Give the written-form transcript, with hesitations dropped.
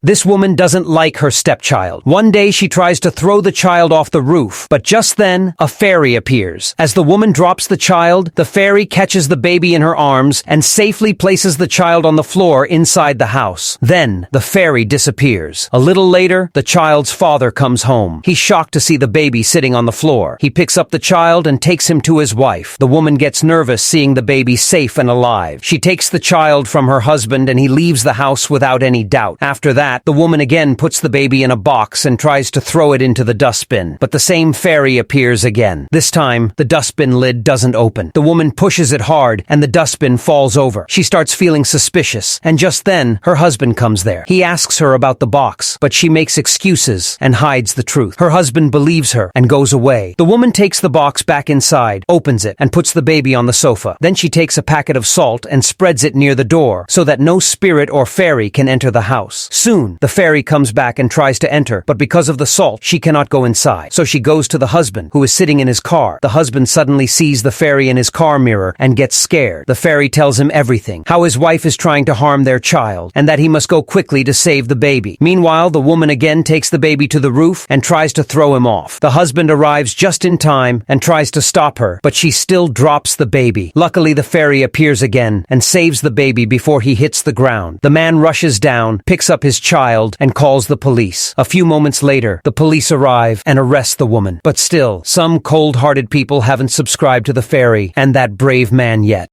This woman doesn't like her stepchild. One day she tries to throw the child off the roof, but just then, a fairy appears. As the woman drops the child, the fairy catches the baby in her arms and safely places the child on the floor inside the house. Then, the fairy disappears. A little later, the child's father comes home. He's shocked to see the baby sitting on the floor. He picks up the child and takes him to his wife. The woman gets nervous seeing the baby safe and alive. She takes the child from her husband and he leaves the house without any doubt. After that, the woman again puts the baby in a box and tries to throw it into the dustbin. But the same fairy appears again. This time, the dustbin lid doesn't open. The woman pushes it hard and the dustbin falls over. She starts feeling suspicious, and just then, her husband comes there. He asks her about the box, but she makes excuses and hides the truth. Her husband believes her and goes away. The woman takes the box back inside, opens it, and puts the baby on the sofa. Then she takes a packet of salt and spreads it near the door so that no spirit or fairy can enter the house. Soon, the fairy comes back and tries to enter, but because of the salt, she cannot go inside. So she goes to the husband, who is sitting in his car. The husband suddenly sees the fairy in his car mirror and gets scared. The fairy tells him everything, how his wife is trying to harm their child, and that he must go quickly to save the baby. Meanwhile, the woman again takes the baby to the roof and tries to throw him off. The husband arrives just in time and tries to stop her, but she still drops the baby. Luckily, the fairy appears again and saves the baby before he hits the ground. The man rushes down, picks up his child, and calls the police. A few moments later, the police arrive and arrest the woman. But still, some cold-hearted people haven't subscribed to the fairy and that brave man yet.